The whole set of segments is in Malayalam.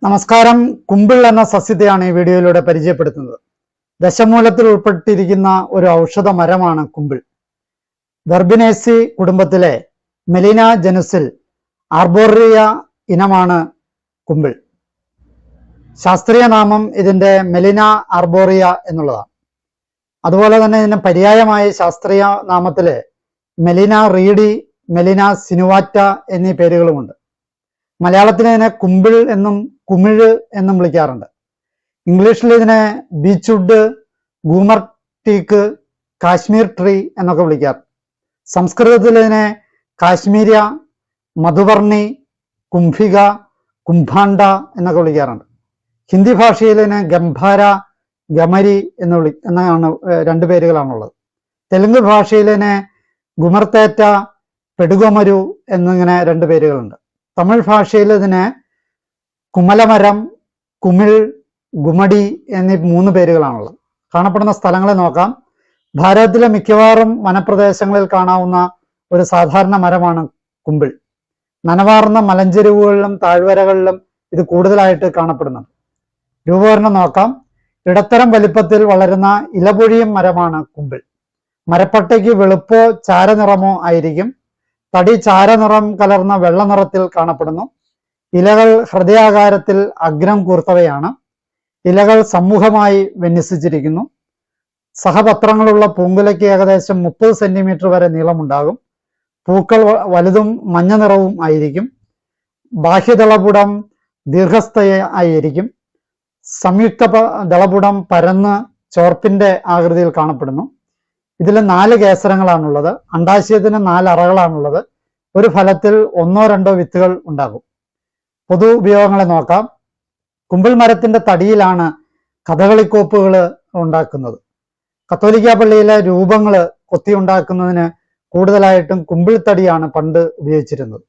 നമസ്കാരം. കുമ്പിൾ എന്ന സസ്യത്തെയാണ് ഈ വീഡിയോയിലൂടെ പരിചയപ്പെടുത്തുന്നത്. ദശമൂലത്തിൽ ഉൾപ്പെട്ടിരിക്കുന്ന ഒരു ഔഷധ മരമാണ് കുമ്പിൾ. വെർബിനേസി കുടുംബത്തിലെ മെലിന ജനുസിൽ ആർബോറിയ ഇനമാണ് കുമ്പിൾ. ശാസ്ത്രീയ നാമം ഇതിന്റെ മെലിന ആർബോറിയ എന്നുള്ളതാണ്. അതുപോലെ തന്നെ ഇതിന്റെ പര്യായമായ ശാസ്ത്രീയ നാമത്തില് മെലിന റീഡി, മെലിന സിനുവാറ്റ എന്നീ പേരുകളുമുണ്ട്. മലയാളത്തിൽ ഇതിനെ കുമ്പിൾ എന്നും കുമിഴ് എന്നും വിളിക്കാറുണ്ട്. ഇംഗ്ലീഷിൽ ഇതിനെ ബീച്ച്വുഡ്, ഗൂമർ ടീക്ക്, കാശ്മീർ ട്രീ എന്നൊക്കെ വിളിക്കാറുണ്ട്. സംസ്കൃതത്തിൽ ഇതിനെ കാശ്മീര്യ, മധുവർണി, കുംഭിക, കുംഭാണ്ഡ എന്നൊക്കെ വിളിക്കാറുണ്ട്. ഹിന്ദി ഭാഷയിൽ ഇതിനെ ഗംഭാര, ഗമരി എന്നാണ് രണ്ട് പേരുകളാണുള്ളത്. തെലുങ്ക് ഭാഷയിൽ ഇതിനെ ഗുമർത്തേറ്റ, പെടുഗമരു എന്നിങ്ങനെ രണ്ട് പേരുകളുണ്ട്. തമിഴ് ഭാഷയിൽ ഇതിന് കുമലമരം, കുമിൾ, ഗുമടി എന്നീ മൂന്ന് പേരുകളാണുള്ളത്. കാണപ്പെടുന്ന സ്ഥലങ്ങളെ നോക്കാം. ഭാരതത്തിലെ മിക്കവാറും വനപ്രദേശങ്ങളിൽ കാണാവുന്ന ഒരു സാധാരണ മരമാണ് കുമ്പിൾ. നനവാർന്ന മലഞ്ചെരുവുകളിലും താഴ്വരകളിലും ഇത് കൂടുതലായിട്ട് കാണപ്പെടുന്നുണ്ട്. രൂപവർണ്ണം നോക്കാം. ഇടത്തരം വലിപ്പത്തിൽ വളരുന്ന ഇലപൊഴിയും മരമാണ് കുമ്പിൾ. മരപ്പട്ടയ്ക്ക് വെളുപ്പോ ചാരനിറമോ ആയിരിക്കും. തടി ചാരനിറം കലർന്ന വെള്ള നിറത്തിൽ കാണപ്പെടുന്നു. ഇലകൾ ഹൃദയാകാരത്തിൽ അഗ്രം കൂർത്തവയാണ്. ഇലകൾ സമൂഹമായി വിന്യസിച്ചിരിക്കുന്നു. സഹപത്രങ്ങളുള്ള പൂങ്കുലയ്ക്ക് ഏകദേശം 30 സെന്റിമീറ്റർ വരെ നീളമുണ്ടാകും. പൂക്കൾ വലുതും മഞ്ഞ നിറവും ആയിരിക്കും. ബാഹ്യദളപുടം ദീർഘസ്ഥയായിരിക്കും. സംയുക്ത ദളപുടം പരന്ന് ചോർപ്പിന്റെ ആകൃതിയിൽ കാണപ്പെടുന്നു. ഇതിൽ 4 കേസരങ്ങളാണുള്ളത്. അണ്ഡാശയത്തിന് 4 അറകളാണുള്ളത്. ഒരു ഫലത്തിൽ 1-2 വിത്തുകൾ ഉണ്ടാകും. പൊതു ഉപയോഗങ്ങളെ നോക്കാം. കുമ്പിൾ മരത്തിന്റെ തടിയിലാണ് കഥകളിക്കോപ്പുകൾ ഉണ്ടാക്കുന്നത്. കത്തോലിക്ക പള്ളിയിലെ രൂപങ്ങൾ കൊത്തിയുണ്ടാക്കുന്നതിന് കൂടുതലായിട്ടും കുമ്പിൾ തടിയാണ് പണ്ട് ഉപയോഗിച്ചിരുന്നത്.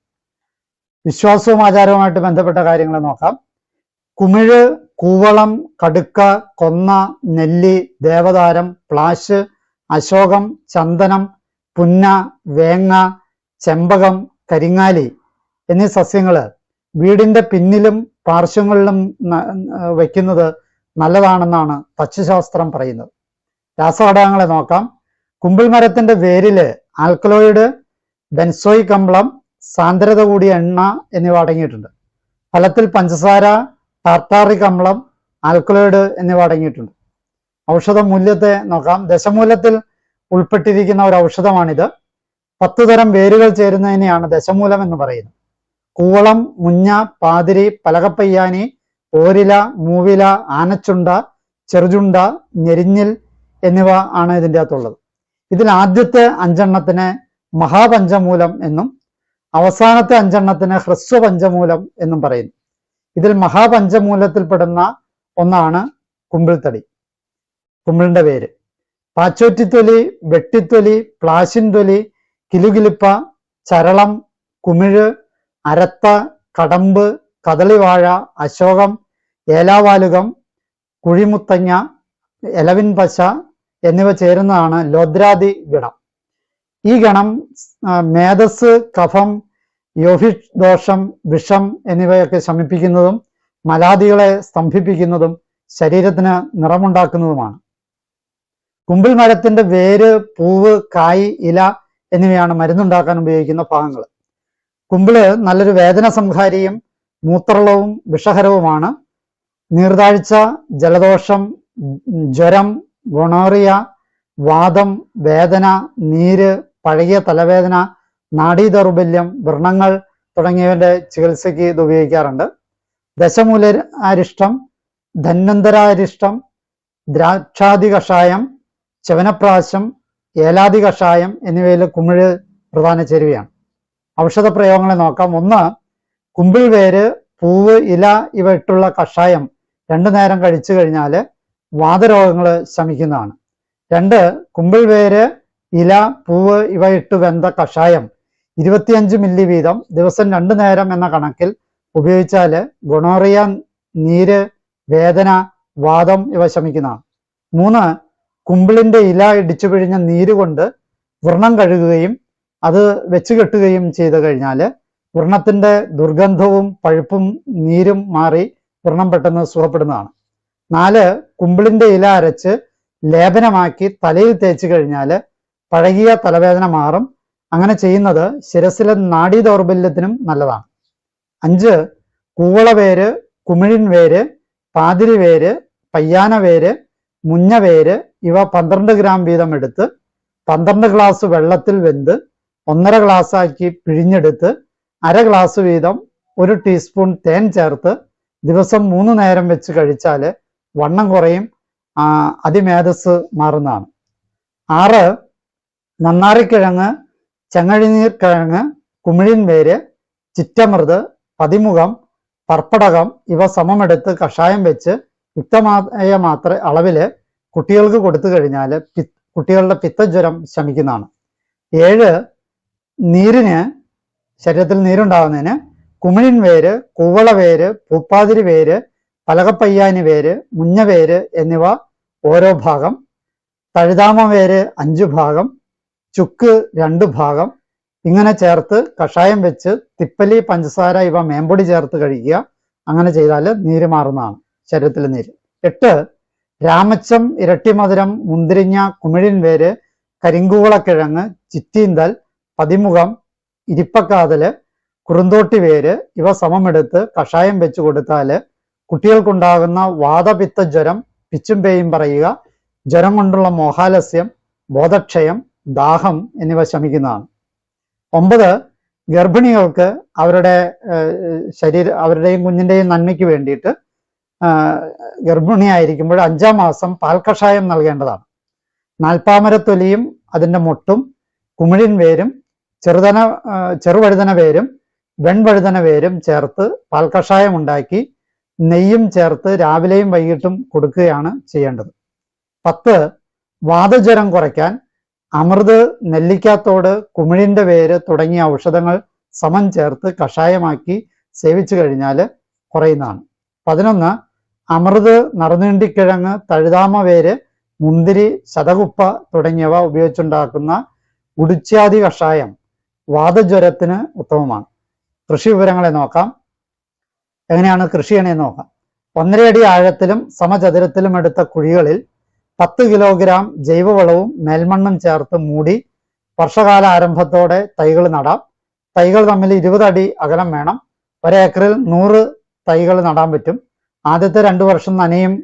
വിശ്വാസവും ആചാരവുമായിട്ട് ബന്ധപ്പെട്ട കാര്യങ്ങളെ നോക്കാം. കുമിഴ്, കൂവളം, കടുക്ക, കൊന്ന, നെല്ലി, ദേവതാരം, പ്ലാശ്, അശോകം, ചന്ദനം, പുന്ന, വേങ്ങ, ചെമ്പകം, കരിങ്ങാലി എന്നീ സസ്യങ്ങള് വീടിന്റെ പിന്നിലും പാർശ്വങ്ങളിലും വയ്ക്കുന്നത് നല്ലതാണെന്നാണ് തച്ചുശാസ്ത്രം പറയുന്നത്. രാസഘടകങ്ങളെ നോക്കാം. കുമ്പിൾ മരത്തിന്റെ വേരില് ആൽക്കലോയിഡ്, ബെൻസോയിക് അമ്ലം, സാന്ദ്രത കൂടിയ എണ്ണ എന്നിവ അടങ്ങിയിട്ടുണ്ട്. ഫലത്തിൽ പഞ്ചസാര, ടാർട്ടാറിക് അമ്ലം, ആൽക്കലോയിഡ് എന്നിവ അടങ്ങിയിട്ടുണ്ട്. ഔഷധ മൂല്യത്തെ നോക്കാം. ദശമൂലത്തിൽ ഉൾപ്പെട്ടിരിക്കുന്ന ഒരു ഔഷധമാണിത്. 10 തരം വേരുകൾ ചേരുന്നതിനെയാണ് ദശമൂലം എന്ന് പറയുന്നത്. കൂവളം, മുഞ്ഞ, പാതിരി, പലകപ്പയ്യാനി, ഓരില, മൂവില, ആനച്ചുണ്ട, ചെറുചുണ്ട, ഞെരിഞ്ഞിൽ എന്നിവ ആണ് ഇതിൻ്റെ അകത്തുള്ളത്. ഇതിൽ ആദ്യത്തെ 5 മഹാപഞ്ചമൂലം എന്നും അവസാനത്തെ 5 ഹ്രസ്വപഞ്ചമൂലം എന്നും പറയുന്നു. ഇതിൽ മഹാപഞ്ചമൂലത്തിൽപ്പെടുന്ന ഒന്നാണ് കുമ്പിൾത്തടി, കുമ്പിളിന്റെ വേര്. പാച്ചോറ്റിത്തൊലി, വെട്ടിത്തൊലി, പ്ലാശിൻ തൊലി, കിലുകിലിപ്പ, ചരളം, കുമിഴ്, അരത്ത, കടമ്പ്, കദളിവാഴ, അശോകം, ഏലാവാലുകം, കുഴിമുത്തങ്ങ, എലവിൻ പശ എന്നിവ ചേരുന്നതാണ് ലോദ്രാദി ഗണം. ഈ ഗണം മേധസ്, കഫം, യോഹിഷ് ദോഷം, വിഷം എന്നിവയൊക്കെ ശമിപ്പിക്കുന്നതും മലാദികളെ സ്തംഭിപ്പിക്കുന്നതും ശരീരത്തിന് നിറമുണ്ടാക്കുന്നതുമാണ്. കുമ്പിൾ മരത്തിന്റെ വേര്, പൂവ്, കായ്, ഇല എന്നിവയാണ് മരുന്നുണ്ടാക്കാൻ ഉപയോഗിക്കുന്ന ഭാഗങ്ങൾ. കുമ്പിള് നല്ലൊരു വേദന സംഹാരിയും മൂത്രളവും വിഷഹരവുമാണ്. നീർതാഴ്ച, ജലദോഷം, ജ്വരം, ഗൊണോറിയ, വാദം, വേദന, നീര്, പഴകിയ തലവേദന, നാഡീദൗർബല്യം, വ്രണങ്ങൾ തുടങ്ങിയവന്റെ ചികിത്സയ്ക്ക് ഇത് ഉപയോഗിക്കാറുണ്ട്. ദശമൂല അരിഷ്ടം, ധന്വന്തരാരിഷ്ടം, ദ്രാക്ഷാദി കഷായം, ചവനപ്രാശം, ഏലാദി കഷായം എന്നിവയിൽ കുമിഴ് പ്രധാന ചേരുവയാണ്. ഔഷധ പ്രയോഗങ്ങളെ നോക്കാം. 1. കുമ്പിൾ വേര്, പൂവ്, ഇല ഇവ ഇട്ടുള്ള കഷായം 2 നേരം കഴിച്ചു കഴിഞ്ഞാൽ വാതരോഗങ്ങൾ ശമിക്കുന്നതാണ്. 2. കുമ്പിൾ വേര്, ഇല, പൂവ് ഇവ ഇട്ട് വെന്ത കഷായം 25 മില്ലി വീതം ദിവസം 2 നേരം എന്ന കണക്കിൽ ഉപയോഗിച്ചാൽ ഗൊണോറിയ, നീര്, വേദന, വാദം ഇവ ശമിക്കുന്നതാണ്. 3. കുമ്പിളിന്റെ ഇല ഇടിച്ചു പിഴിഞ്ഞ നീര് കൊണ്ട് വ്രണം കഴുകുകയും അത് വെച്ച് കെട്ടുകയും ചെയ്തു കഴിഞ്ഞാൽ വ്രണത്തിന്റെ ദുർഗന്ധവും പഴുപ്പും നീരും മാറി വ്രണം പെട്ടെന്ന് സുഖപ്പെടുന്നതാണ്. 4. കുമ്പിളിന്റെ ഇല അരച്ച് ലേപനമാക്കി തലയിൽ തേച്ച് കഴിഞ്ഞാൽ പഴകിയ തലവേദന മാറും. അങ്ങനെ ചെയ്യുന്നത് ശിരസിലെ നാഡീ ദൗർബല്യത്തിനും നല്ലതാണ്. 5. കൂവളവേര്, കുമിഴിൻ വേര്, പാതിരി വേര്, പയ്യാന വേര്, മുഞ്ഞ വേര് ഇവ 12 ഗ്രാം വീതം എടുത്ത് 12 ഗ്ലാസ് വെള്ളത്തിൽ വെന്ത് 1.5 ഗ്ലാസ് ആക്കി പിഴിഞ്ഞെടുത്ത് 1/2 ഗ്ലാസ് വീതം 1 ടീസ്പൂൺ തേൻ ചേർത്ത് ദിവസം 3 നേരം വെച്ച് കഴിച്ചാൽ വണ്ണം കുറയും, അതിമേധസ് മാറുന്നതാണ്. 6. നന്നാറിക്കിഴങ്ങ്, ചെങ്ങഴിനീർക്കിഴങ്ങ്, കുമിഴിൻ വേര്, ചിറ്റമൃത്, പതിമുഖം, പർപ്പടകം ഇവ സമമെടുത്ത് കഷായം വെച്ച് യുക്തമായ അളവില് കുട്ടികൾക്ക് കൊടുത്തു കഴിഞ്ഞാൽ കുട്ടികളുടെ പിത്തജ്വരം ശമിക്കുന്നതാണ്. 7. നീരിന്, ശരീരത്തിൽ നീരുണ്ടാകുന്നതിന് കുമിഴിൻ വേര്, കൂവളവേര്, പൂപ്പാതിരി വേര്, പലകപ്പയ്യാനി വേര്, മുഞ്ഞവേര് എന്നിവ ഓരോ ഭാഗം, തഴുതാമ വേര് 5 ഭാഗം, ചുക്ക് 2 ഭാഗം ഇങ്ങനെ ചേർത്ത് കഷായം വെച്ച് തിപ്പലി, പഞ്ചസാര ഇവ മേമ്പൊടി ചേർത്ത് കഴിക്കുക. അങ്ങനെ ചെയ്താൽ നീര് മാറുന്നതാണ്, ശരീരത്തിലെ നീര്. 8. രാമച്ചം, ഇരട്ടിമധുരം, മുന്തിരിങ്ങ, കുമിഴിൻ വേര്, കരിങ്കൂവളക്കിഴങ്ങ്, ചിറ്റീന്തൽ, പതിമുഖം, ഇരിപ്പക്കാതല്, കുറുന്തോട്ടി വേര് ഇവ സമമെടുത്ത് കഷായം വെച്ച് കൊടുത്താൽ കുട്ടികൾക്കുണ്ടാകുന്ന വാതപിത്ത ജ്വരം, പിച്ചും പേയും പറയുക, ജ്വരം കൊണ്ടുള്ള മോഹാലസ്യം, ബോധക്ഷയം, ദാഹം എന്നിവ ശമിക്കുന്നതാണ്. 9. ഗർഭിണികൾക്ക് അവരുടെയും കുഞ്ഞിന്റെയും നന്മയ്ക്ക് വേണ്ടിയിട്ട് ഗർഭിണിയായിരിക്കുമ്പോൾ 5-ാം മാസം പാൽക്കഷായം നൽകേണ്ടതാണ്. നാൽപ്പാമരത്തൊലിയും അതിൻ്റെ മൊട്ടും, കുമിഴിൻ വേരും, ചെറുവഴുതന വേരും, വെൺവഴുതന വേരും ചേർത്ത് പാൽക്കഷായം ഉണ്ടാക്കി നെയ്യും ചേർത്ത് രാവിലെയും വൈകിട്ടും കൊടുക്കുകയാണ് ചെയ്യേണ്ടത്. 10. വാതജ്വരം കുറയ്ക്കാൻ അമൃത്, നെല്ലിക്കാത്തോട്, കുമിഴിന്റെ വേര് തുടങ്ങിയ ഔഷധങ്ങൾ സമം ചേർത്ത് കഷായമാക്കി സേവിച്ചു കഴിഞ്ഞാൽ കുറയുന്നതാണ്. 11. അമൃത്, നറുനീണ്ടിക്കിഴങ്ങ്, തഴുതാമ വേര്, മുന്തിരി, ശതകുപ്പ തുടങ്ങിയവ ഉപയോഗിച്ചുണ്ടാക്കുന്ന ഉടുച്ചാതി കഷായം വാതജ്വരത്തിന് ഉത്തമമാണ്. കൃഷി വിവരങ്ങളെ നോക്കാം. എങ്ങനെയാണ് കൃഷി ചെയ്യണമെന്ന് നോക്കാം. 1.5 അടി ആഴത്തിലും സമചതുരത്തിലും എടുത്ത കുഴികളിൽ 10 കിലോഗ്രാം ജൈവവളവും മേൽമണ്ണും ചേർത്ത് മൂടി വർഷകാല ആരംഭത്തോടെ തൈകൾ നടാം. തൈകൾ തമ്മിൽ 20 അടി അകലം വേണം. 1 ഏക്കറിൽ 100 തൈകൾ നടാൻ പറ്റും. ആദ്യത്തെ 2 വർഷം നനയും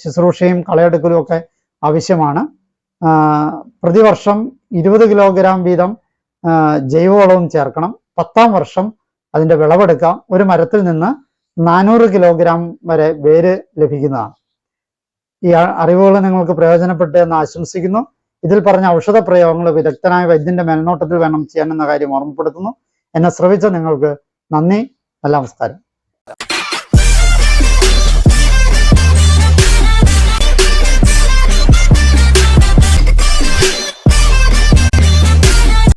ശുശ്രൂഷയും കളയെടുക്കലും ഒക്കെ ആവശ്യമാണ്. പ്രതിവർഷം 20 കിലോഗ്രാം വീതം ജൈവവളവും ചേർക്കണം. 10-ാം വർഷം അതിൻ്റെ വിളവെടുക്കാം. ഒരു മരത്തിൽ നിന്ന് 400 കിലോഗ്രാം വരെ വേര് ലഭിക്കുന്നതാണ്. ഈ അറിവുകൾ നിങ്ങൾക്ക് പ്രയോജനപ്പെട്ടു എന്ന് ആശംസിക്കുന്നു. ഇതിൽ പറഞ്ഞ ഔഷധ പ്രയോഗങ്ങൾ വിദഗ്ധനായ വൈദ്യന്റെ മേൽനോട്ടത്തിൽ വേണം ചെയ്യാനെന്ന കാര്യം ഓർമ്മപ്പെടുത്തുന്നു. എന്നെ ശ്രവിച്ച നിങ്ങൾക്ക് നന്ദി. നല്ല നമസ്കാരം.